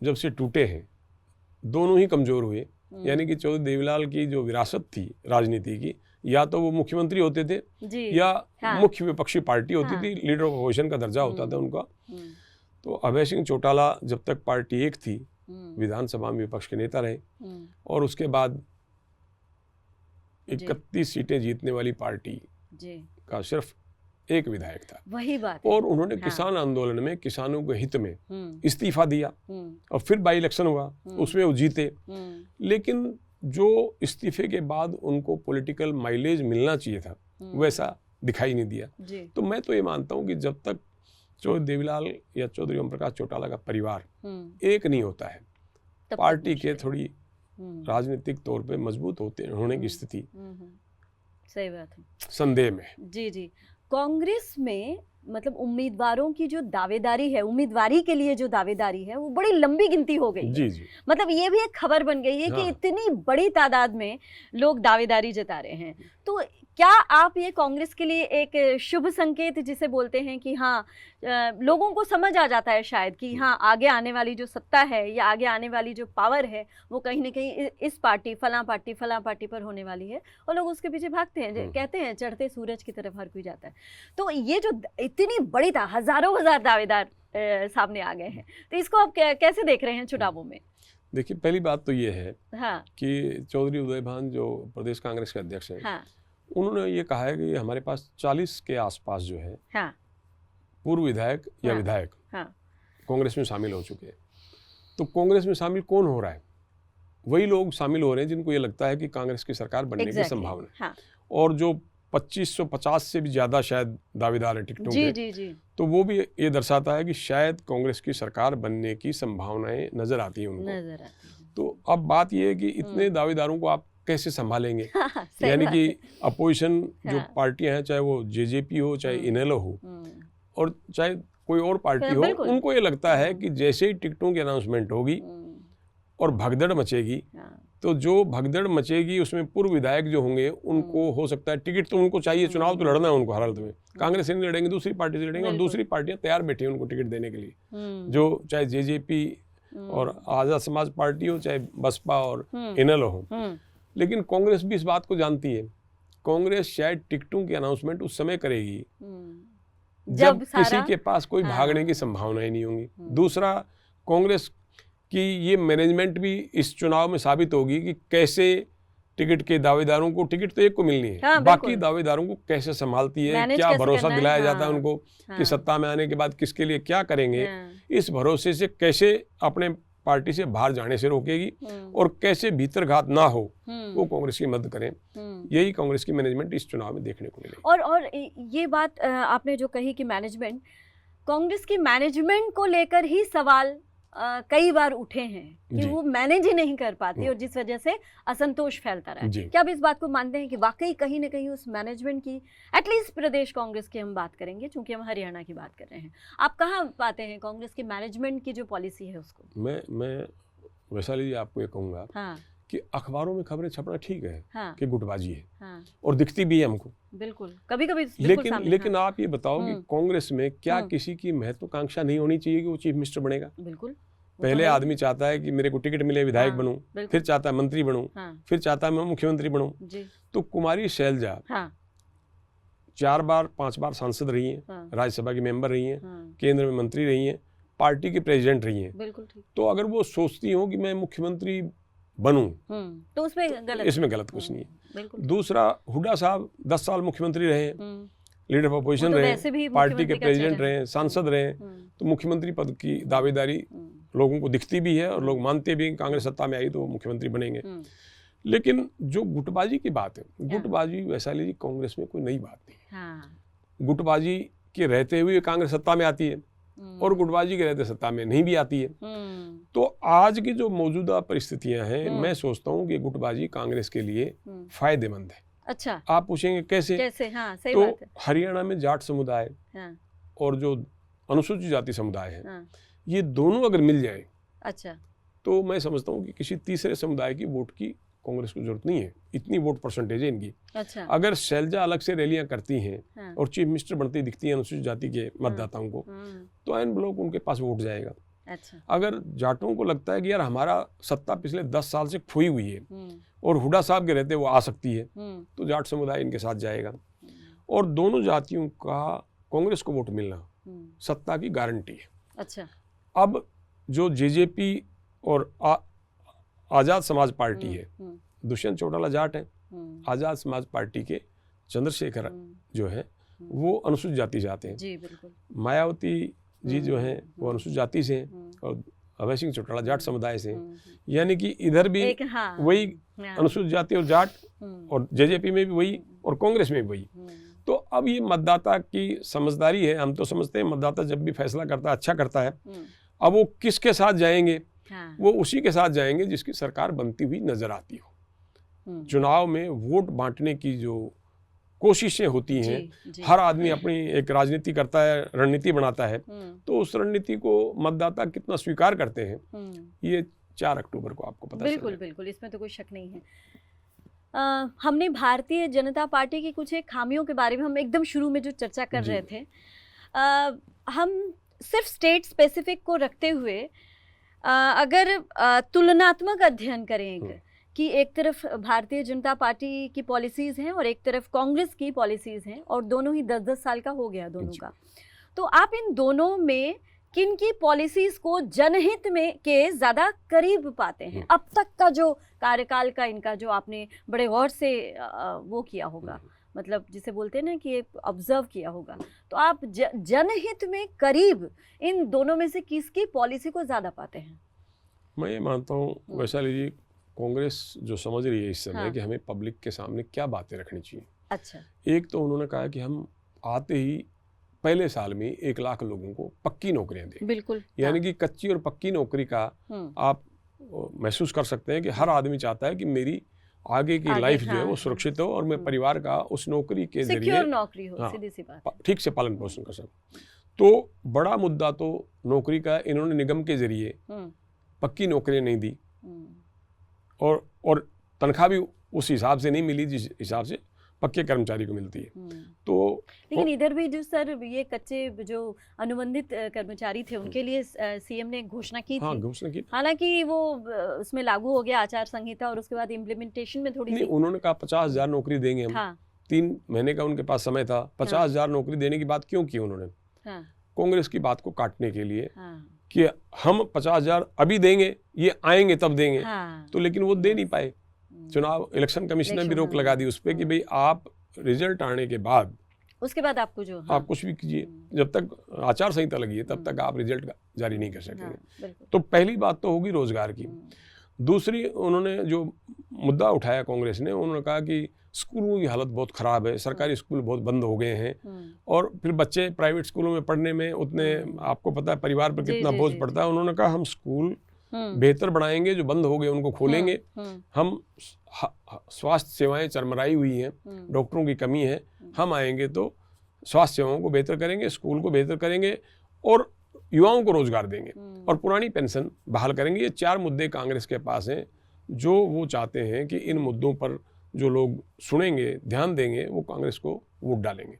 जब से टूटे हैं, दोनों ही कमजोर हुए। यानी कि चौधरी देवीलाल की जो विरासत थी राजनीति की, या तो वो मुख्यमंत्री होते थे या मुख्य विपक्षी पार्टी होती थी, लीडर ऑफ अपोजिशन का दर्जा होता था उनका। तो अभय सिंह चौटाला जब तक पार्टी एक थी विधानसभा में विपक्ष के नेता रहे, और उसके बाद 31 सीटें जीतने वाली पार्टी का सिर्फ एक विधायक था। वही बात। और उन्होंने किसान आंदोलन में किसानों के हित में इस्तीफा दिया और फिर बाई इलेक्शन हुआ, उसमें वो जीते। लेकिन जो इस्तीफे के बाद उनको पॉलिटिकल माइलेज मिलना चाहिए था वैसा दिखाई नहीं दिया। तो मैं तो ये मानता हूँ कि जब तक चौधरी देवीलाल या चौधरी ओम प्रकाश चौटाला का परिवार एक नहीं होता है, पार्टी के थोड़ी राजनीतिक तौर पे मजबूत होने की स्थिति सही बात है, संदेह में। जी। कांग्रेस में मतलब उम्मीदवारों की जो दावेदारी है, उम्मीदवारी के लिए जो दावेदारी है, वो बड़ी लंबी गिनती हो गई है। जी। मतलब ये भी एक खबर बन गई है कि इतनी बड़ी तादाद में लोग दावेदारी जता रहे हैं। तो क्या आप ये कांग्रेस के लिए एक शुभ संकेत जिसे बोलते हैं कि हाँ, लोगों को समझ आ जाता है शायद कि हाँ, आगे आने वाली जो सत्ता है या आगे आने वाली जो पावर है वो कहीं ना कहीं इस पार्टी फलां पार्टी पर होने वाली है, और लोग उसके पीछे भागते हैं। कहते हैं चढ़ते सूरज की तरफ हर कोई जाता है। तो ये जो इतनी बड़ी हजारों हजार दावेदार सामने आ गए हैं, तो इसको आप कैसे देख रहे हैं चुनावों में? देखिए, पहली बात तो ये है कि चौधरी उदय भान जो प्रदेश कांग्रेस के अध्यक्ष हैं, उन्होंने ये कहा है कि हमारे पास 40 के आसपास जो है हाँ, पूर्व विधायक या हाँ, विधायक हाँ, कांग्रेस में शामिल हो चुके हैं। तो कांग्रेस में शामिल कौन हो रहा है? वही लोग शामिल हो रहे हैं जिनको ये लगता है कि कांग्रेस की सरकार बनने की संभावना है। हाँ, और जो 2550 से भी ज़्यादा शायद दावेदार है टिकटों के, जी। तो वो भी ये दर्शाता है कि शायद कांग्रेस की सरकार बनने की संभावनाएं नजर आती हैं उनको। तो अब बात ये है कि इतने दावेदारों को आप कैसे संभालेंगे? यानी कि अपोजिशन जो पार्टियां हैं, चाहे वो जेजेपी हो, चाहे इनेलो हो, और चाहे कोई और पार्टी हो, उनको ये लगता है कि जैसे ही टिकटों की अनाउंसमेंट होगी और भगदड़ मचेगी, तो जो भगदड़ मचेगी उसमें पूर्व विधायक जो होंगे उनको हो सकता है टिकट तो उनको चाहिए, चुनाव तो लड़ना है उनको हर हालत में। कांग्रेस से नहीं लड़ेंगे, दूसरी पार्टी से लड़ेंगे, और दूसरी पार्टियां तैयार बैठी हैं उनको टिकट देने के लिए, जो चाहे जेजेपी और आज़ाद समाज पार्टी हो, चाहे बसपा और इनेलो हो। लेकिन कांग्रेस भी इस बात को जानती है। कांग्रेस शायद टिकटों की अनाउंसमेंट उस समय करेगी जब किसी के पास कोई भागने की संभावनाएं नहीं होंगी। दूसरा, कांग्रेस की ये मैनेजमेंट भी इस चुनाव में साबित होगी कि कैसे टिकट के दावेदारों को, टिकट तो एक को मिलनी है, बाकी दावेदारों को कैसे संभालती है, क्या भरोसा दिलाया जाता है उनको कि सत्ता में आने के बाद किसके लिए क्या करेंगे। इस भरोसे से कैसे अपने पार्टी से बाहर जाने से रोकेगी और कैसे भीतर घात ना हो वो कांग्रेस की मदद करें। यही कांग्रेस की मैनेजमेंट इस चुनाव में देखने को मिलेगी। और ये बात आपने जो कही कि मैनेजमेंट, कांग्रेस की मैनेजमेंट को लेकर ही सवाल कई बार उठे हैं कि वो मैनेज ही नहीं कर पाती और जिस वजह से असंतोष फैलता रहा है। क्या आप इस बात को मानते हैं कि वाकई कहीं ना कहीं उस मैनेजमेंट की, एटलीस्ट प्रदेश कांग्रेस की हम बात करेंगे चूंकि हम हरियाणा की बात कर रहे हैं, आप कहाँ पाते हैं कांग्रेस की मैनेजमेंट की जो पॉलिसी है उसको? मैं वैशाली जी आपको ये कहूँगा कि अखबारों में खबरें छपना ठीक है कि गुटबाजी है और दिखती भी है हमको, बिल्कुल कभी कभी, लेकिन आप ये बताओ कि कांग्रेस में क्या किसी की महत्वाकांक्षा नहीं होनी चाहिए कि वो चीफ मिनिस्टर बनेगा? बिल्कुल। पहले आदमी चाहता है कि मेरे को टिकट मिले, विधायक बनूं, फिर चाहता है मंत्री बनूं, फिर चाहता है मैं मुख्यमंत्री बनूं। तो कुमारी शैलजा 4 बार 5 बार सांसद रही हैं, राज्यसभा की मेंबर रही हैं, केंद्र में मंत्री रही हैं, पार्टी की प्रेसिडेंट रही हैं। तो अगर वो सोचती हो कि मैं मुख्यमंत्री बनूं तो इसमें गलत कुछ नहीं है। दूसरा, हुड्डा साहब 10 साल मुख्यमंत्री रहे, लीडर ऑफ अपोजिशन रहे, पार्टी के प्रेसिडेंट रहे, सांसद रहे, तो मुख्यमंत्री पद की दावेदारी लोगों को दिखती भी है और लोग मानते भी हैं कांग्रेस सत्ता में आई तो मुख्यमंत्री बनेंगे। लेकिन जो गुटबाजी की बात है, गुटबाजी वैशाली जी कांग्रेस में कोई नई बात नहीं है। गुटबाजी के रहते हुए कांग्रेस सत्ता में आती है और गुटबाजी के रहते सत्ता में नहीं भी आती है। तो आज की जो मौजूदा परिस्थितियां हैं, मैं सोचता हूँ कि गुटबाजी कांग्रेस के लिए फायदेमंद है। अच्छा, आप पूछेंगे कैसे? सही तो बात है। हरियाणा में जाट समुदाय और जो अनुसूचित जाति समुदाय है, ये दोनों अगर मिल जाए, अच्छा, तो मैं समझता हूँ कि किसी तीसरे समुदाय की वोट की कांग्रेस को जरूरत नहीं है, इतनी वोट परसेंटेज है इनकी। अच्छा। अगर शैलजा अलग से रैलियां करती हैं और चीफ मिनिस्टर बनती दिखती हैं अनुसूचित जाति के मतदाताओं को, तो एन ब्लॉक उनके पास वोट जाएगा। अच्छा। अगर जाटों को लगता है कि यार हमारा सत्ता पिछले 10 साल से खोई हुई है और हुड्डा साहब के रहते वो आ सकती है, तो जाट समुदाय इनके साथ जाएगा और दोनों जातियों का कांग्रेस को वोट मिलना सत्ता की गारंटी है। अच्छा। अब जो जेजेपी और आज़ाद समाज पार्टी है, दुष्यंत चौटाला जाट है, आज़ाद समाज पार्टी के चंद्रशेखर जो है वो अनुसूचित जाति जाते हैं। जी बिल्कुल। मायावती जी जो हैं वो अनुसूचित जाति से हैं और अभय सिंह चौटाला जाट समुदाय से हैं। यानी कि इधर भी वही अनुसूचित जाति और जाट, और जेजेपी में भी वही और कांग्रेस में भी वही। तो अब ये मतदाता की समझदारी है। हम तो समझते हैं मतदाता जब भी फैसला करता है अच्छा करता है। अब वो किसके साथ जाएंगे? वो उसी के साथ जाएंगे जिसकी सरकार बनती हुई नजर आती हो। चुनाव में वोट बांटने की जो कोशिशें होती हैं, हर आदमी अपनी एक राजनीति करता है, रणनीति बनाता है, तो उस रणनीति को मतदाता कितना स्वीकार करते हैं ये 4 अक्टूबर को आपको पता बिल्कुल बिल्कुल, इसमें तो कोई शक नहीं है। हमने भारतीय जनता पार्टी की कुछ एक खामियों के बारे में हम एकदम शुरू में जो चर्चा कर रहे थे, हम सिर्फ स्टेट स्पेसिफिक को रखते हुए अगर तुलनात्मक अध्ययन करें कि एक तरफ भारतीय जनता पार्टी की पॉलिसीज़ हैं और एक तरफ कांग्रेस की पॉलिसीज़ हैं और दोनों ही 10-10 साल का हो गया दोनों का, तो आप इन दोनों में किन की पॉलिसीज़ को जनहित में के ज़्यादा करीब पाते हैं? अब तक का जो कार्यकाल का इनका जो आपने बड़े गौर से वो किया होगा, मतलब जिसे बोलते हैं ना कि ऑब्जर्व किया होगा, तो आप जनहित में करीब इन दोनों में से किसकी पॉलिसी को ज़्यादा पाते हैं? मैं ये मानता हूँ वैशाली जी, कांग्रेस जो समझ रही है इस समय कि हमें पब्लिक के सामने क्या बातें रखनी चाहिए। अच्छा। एक तो उन्होंने कहा कि हम आते ही पहले साल में 1 लाख लोगों को पक्की नौकरियां दें। बिल्कुल। यानी कि कच्ची और पक्की नौकरी का आप महसूस कर सकते हैं कि हर आदमी चाहता है कि मेरी आगे की लाइफ जो है वो सुरक्षित हो और मैं परिवार का उस नौकरी के जरिए सिक्योर नौकरी हो, सीधी सी बात, ठीक से पालन पोषण कर सकूं। तो बड़ा मुद्दा तो नौकरी का इन्होंने निगम के जरिए पक्की नौकरियां नहीं दी और तनख्वाह भी उस हिसाब से नहीं मिली जिस हिसाब से पक्के कर्मचारी को मिलती है। तो लेकिन इधर भी जो सर ये कच्चे जो अनुबंधित कर्मचारी थे उनके लिए सीएम ने घोषणा की थी। घोषणा की, हालांकि वो उसमें लागू हो गया आचार संहिता और उसके बाद इम्प्लीमेंटेशन में थोड़ी नहीं, उन्होंने कहा 50,000 नौकरी देंगे हम। 3 महीने का उनके पास समय था। 50,000 नौकरी देने की बात क्यों की उन्होंने? कांग्रेस की बात को काटने के लिए कि हम 50,000 अभी देंगे, ये आएंगे तब देंगे। तो लेकिन वो दे नहीं पाए। चुनाव इलेक्शन कमीशन ने भी रोक लगा दी उस पर कि भाई आप रिजल्ट आने के बाद उसके बाद आपको जो आप कुछ भी कीजिए, जब तक आचार संहिता लगी है तब तक आप रिजल्ट जारी नहीं कर सकेंगे। तो पहली बात तो होगी रोजगार की। दूसरी, उन्होंने जो मुद्दा उठाया कांग्रेस ने, उन्होंने कहा कि स्कूलों की हालत बहुत ख़राब है, सरकारी स्कूल बहुत बंद हो गए हैं और फिर बच्चे प्राइवेट स्कूलों में पढ़ने में उतने, आपको पता है परिवार पर कितना बोझ पड़ता है। उन्होंने कहा हम स्कूल बेहतर बनाएंगे, जो बंद हो गए उनको खोलेंगे। हम स्वास्थ्य सेवाएं चरमराई हुई हैं, डॉक्टरों की कमी है, हम आएंगे तो स्वास्थ्य सेवाओं को बेहतर करेंगे, स्कूल को बेहतर करेंगे और युवाओं को रोजगार देंगे और पुरानी पेंशन बहाल करेंगे। ये 4 मुद्दे कांग्रेस के पास हैं जो वो चाहते हैं कि इन मुद्दों पर जो लोग सुनेंगे, ध्यान देंगे, वो कांग्रेस को वोट डालेंगे।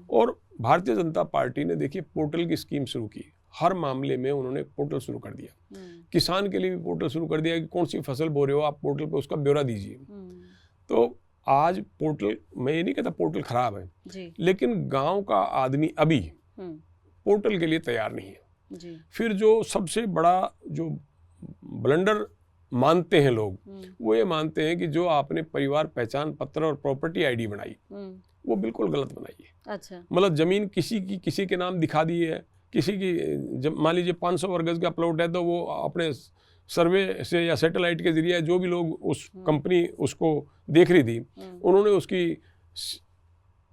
और भारतीय जनता पार्टी ने देखिए पोर्टल की स्कीम शुरू की। हर मामले में उन्होंने पोर्टल शुरू कर दिया। किसान के लिए भी पोर्टल शुरू कर दिया कि कौन सी फसल बो रहे हो आप, पोर्टल पे उसका ब्यौरा दीजिए। तो आज पोर्टल, मैं ये नहीं कहता पोर्टल खराब है जी। लेकिन गांव का आदमी अभी पोर्टल के लिए तैयार नहीं है जी। फिर जो सबसे बड़ा जो ब्लंडर मानते हैं लोग, वो ये मानते हैं कि जो आपने परिवार पहचान पत्र और प्रॉपर्टी आईडी बनाई वो बिल्कुल गलत बनाई है। अच्छा। मतलब जमीन किसी के नाम दिखा दी है, किसी की मान लीजिए 500 वर्ग गज का प्लॉट है तो वो अपने सर्वे से या सैटेलाइट के जरिए जो भी लोग उस कंपनी उसको देख रही थी उन्होंने उसकी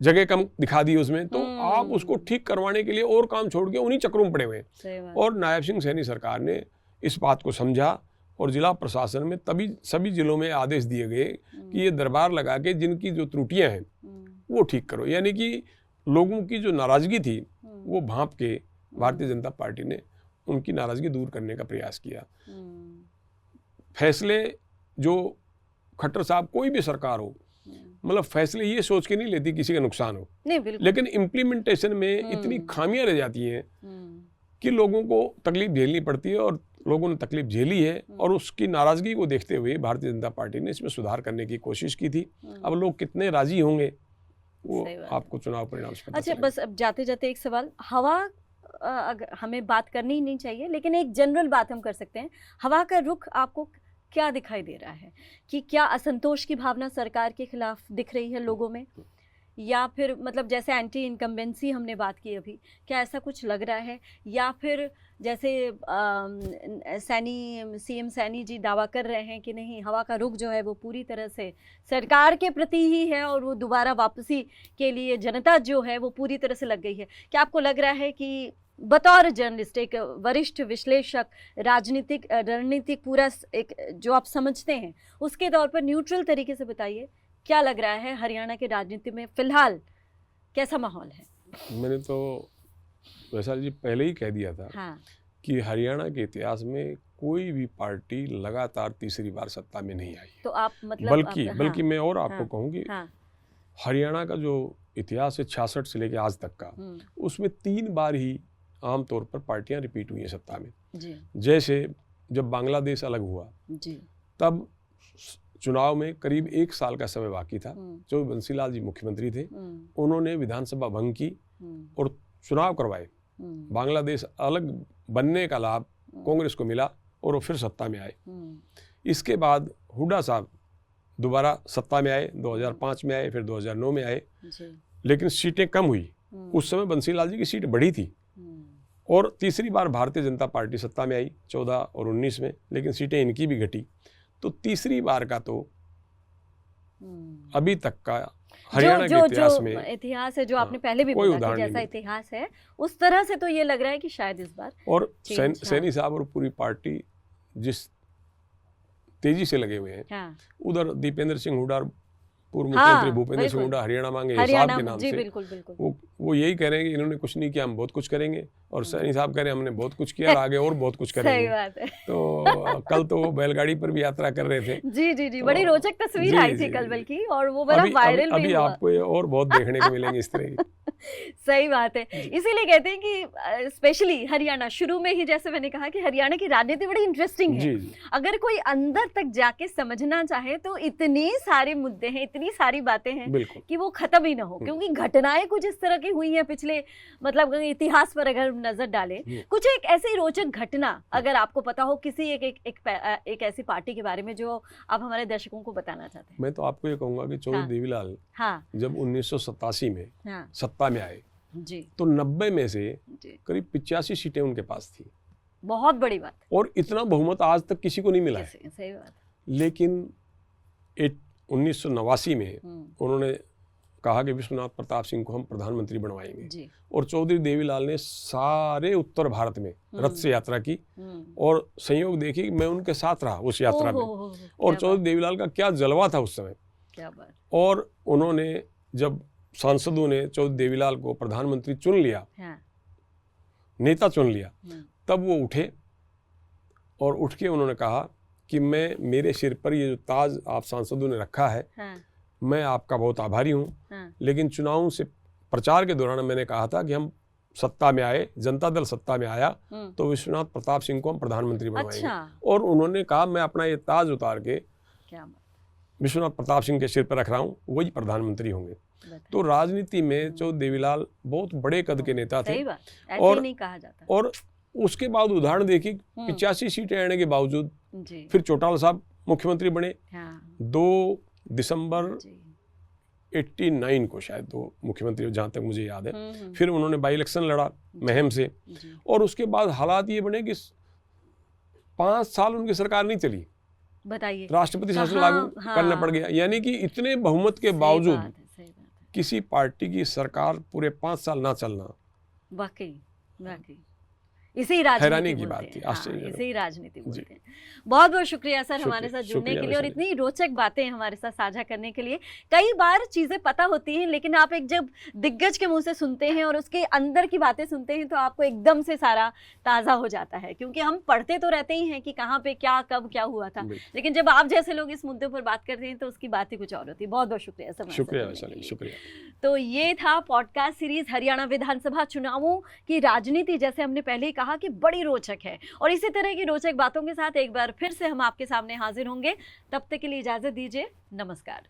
जगह कम दिखा दी उसमें, तो आप उसको ठीक करवाने के लिए और काम छोड़ के उन्हीं चक्रों में पड़े हुए हैं। और नायब सिंह सैनी सरकार ने इस बात को समझा और जिला प्रशासन में तभी सभी जिलों में आदेश दिए गए कि ये दरबार लगा के जिनकी जो त्रुटियां हैं वो ठीक करो। यानी कि लोगों की जो नाराजगी थी वो भांप के भारतीय जनता पार्टी ने उनकी नाराजगी दूर करने का प्रयास किया। फैसले जो खट्टर साहब, कोई भी सरकार हो, मतलब फैसले ये सोच के नहीं लेती किसी का नुकसान हो, लेकिन इम्प्लीमेंटेशन में इतनी खामियां रह जाती हैं कि लोगों को तकलीफ झेलनी पड़ती है और लोगों ने तकलीफ झेली है। और उसकी नाराजगी को देखते हुए भारतीय जनता पार्टी ने इसमें सुधार करने की कोशिश की थी। अब लोग कितने राजी होंगे वो आपको चुनाव परिणाम से पता अच्छा, बस अब जाते जाते एक सवाल, हवा हमें बात करनी ही नहीं चाहिए लेकिन एक जनरल बात हम कर सकते हैं, हवा का रुख आपको क्या दिखाई दे रहा है? कि क्या असंतोष की भावना सरकार के खिलाफ दिख रही है लोगों में, या फिर मतलब जैसे एंटी इनकम्बेंसी हमने बात की अभी, क्या ऐसा कुछ लग रहा है? या फिर जैसे सीएम सैनी जी दावा कर रहे हैं कि नहीं, हवा का रुख जो है वो पूरी तरह से सरकार के प्रति ही है और वो दोबारा वापसी के लिए जनता जो है वो पूरी तरह से लग गई है। क्या आपको लग रहा है कि बतौर जर्नलिस्ट, एक वरिष्ठ विश्लेषक, राजनीतिक रणनीतिक पूरा एक जो आप समझते हैं उसके तौर पर न्यूट्रल तरीके से बताइए, क्या लग रहा है हरियाणा के राजनीति में फिलहाल कैसा माहौल है? मैंने तो वैशाली जी पहले ही कह दिया था कि हरियाणा के इतिहास में कोई भी पार्टी लगातार तीसरी बार सत्ता में नहीं आई। तो आप मतलब बल्कि मैं और आपको कहूँगी, हरियाणा का जो इतिहास है 66 से लेकर आज तक का, उसमें 3 बार ही आमतौर पर पार्टियां रिपीट हुई हैं सत्ता में जी। जैसे जब बांग्लादेश अलग हुआ जी, तब चुनाव में करीब 1 साल का समय बाकी था, जो बंसीलाल जी मुख्यमंत्री थे, उन्होंने विधानसभा भंग की और चुनाव करवाए। बांग्लादेश अलग बनने का लाभ कांग्रेस को मिला और वो फिर सत्ता में आए। इसके बाद हुड्डा साहब दोबारा सत्ता में आए, 2005 में आए, फिर 2009 में आए, लेकिन सीटें कम हुई। उस समय बंसीलाल जी की सीट बढ़ी थी। और तीसरी बार भारतीय जनता पार्टी सत्ता में आई 14 और 19 में, लेकिन सीटें इनकी भी घटी। तो तीसरी बार का तो अभी तक का हरियाणा के इतिहास में इतिहास है, जो आपने पहले भी बोला कि जैसा इतिहास है उस तरह से तो ये लग रहा है कि शायद इस बार। और सैनी साहब और पूरी पार्टी जिस तेजी से लगे हुए हैं, उधर दीपेंद्र सिंह हुड्डा, पूर्व मुख्यमंत्री भूपेंद्र सिंह हुड्डा हरियाणा मांगे हिसाब के नाम से, बिल्कुल, बिल्कुल। वो यही कह रहे हैं कि इन्होंने कुछ नहीं किया, हम बहुत कुछ करेंगे। और सैनी साहब कह रहे हैं हमने बहुत कुछ किया और आगे और बहुत कुछ करेंगे। सही बात है। तो कल तो वो बैलगाड़ी पर भी यात्रा कर रहे थे। जी, बड़ी रोचक तस्वीर आई थी कल बल्कि, और वो बड़ा वायरल भी हुआ। अभी आपको ये और बहुत देखने को मिलेंगे इस तरह की। सही बात है। इसीलिए कहते हैं कि स्पेशली हरियाणा, शुरू में ही जैसे मैंने कहा कि हरियाणा की राजनीति बड़ी इंटरेस्टिंग है। अगर कोई अंदर तक जाके समझना चाहे तो इतने सारे मुद्दे हैं, इतनी सारी बातें हैं कि वो खत्म ही ना हो, क्योंकि घटनाएं कुछ इस तरह की हुई हैं पिछले, मतलब इतिहास पर अगर नजर डालें, कुछ एक ऐसी रोचक घटना अगर आपको पता हो किसी एक ऐसी पार्टी के बारे में जो आप हमारे दर्शकों को बताना चाहते हैं। मैं तो आपको ये कहूंगा कि चौधरी देवीलाल जब 1987 में सत्ता में आए जी, तो 90 में से करीब 85 सीटें उनके पास थी। बहुत बड़ी बात। और इतना बहुमत आज तक किसी को नहीं मिला है। सही बात। लेकिन 1989 में उन्होंने कहा कि विश्वनाथ प्रताप सिंह को हम प्रधानमंत्री बनवाएंगे, और चौधरी देवीलाल ने सारे उत्तर भारत में रथ से यात्रा की, और संयोग देखिए मैं उनके साथ रहा उस यात्रा में, और चौधरी देवीलाल का क्या जलवा था उस समय, क्या बात। और उन्होंने जब सांसदों ने चौधरी देवीलाल को प्रधानमंत्री चुन लिया, नेता चुन लिया, तब वो उठे और उठ के उन्होंने कहा कि मैं, मेरे सिर पर ये जो ताज आप सांसदों ने रखा है, मैं आपका बहुत आभारी हूँ। लेकिन चुनावों से प्रचार के दौरान मैंने कहा था कि हम सत्ता में आए, जनता दल सत्ता में आया तो विश्वनाथ प्रताप सिंह को हम प्रधानमंत्री बनवाएंगे। और उन्होंने कहा मैं अपना ये ताज उतार के विश्वनाथ प्रताप सिंह के सिर पर रख रहा हूँ, वही प्रधानमंत्री होंगे। तो राजनीति में चौधरी देवीलाल बहुत बड़े कद के नेता थे। और नहीं कहा जाता। और उसके बाद उदाहरण देखिए, 85 सीटें आने के बावजूद फिर चौटाला साहब मुख्यमंत्री बने। 2 दिसंबर 89 को शायद वो मुख्यमंत्री, जहाँ तक मुझे याद है। फिर उन्होंने बाई इलेक्शन लड़ा महम से, और उसके बाद हालात ये बने कि 5 साल उनकी सरकार नहीं चली, बताइए, राष्ट्रपति शासन लागू करना पड़ गया। यानी कि इतने बहुमत के बावजूद किसी पार्टी की सरकार पूरे 5 साल ना चलना, वाकई इसी राजनीति की बात थी, इसी राजनीति बोलते हैं। बहुत बहुत शुक्रिया सर हमारे साथ जुड़ने के लिए और इतनी रोचक बातें हमारे साथ साझा करने के लिए। कई बार चीजें पता होती हैं, लेकिन आप एक जब दिग्गज के मुंह से सुनते हैं और उसके अंदर की बातें सुनते हैं तो आपको एकदम से सारा ताज़ा हो जाता है, क्योंकि हम पढ़ते तो रहते ही हैं कि कहाँ पे क्या कब क्या हुआ था, लेकिन जब आप जैसे लोग इस मुद्दे पर बात करते हैं तो उसकी बात ही कुछ और होती है। बहुत बहुत शुक्रिया सर। शुक्रिया। तो ये था पॉडकास्ट सीरीज हरियाणा विधानसभा चुनावों की राजनीति, जैसे हमने पहले ही कहा कि बड़ी रोचक है, और इसी तरह की रोचक बातों के साथ एक बार फिर से हम आपके सामने हाजिर होंगे। तब तक के लिए इजाजत दीजिए, नमस्कार।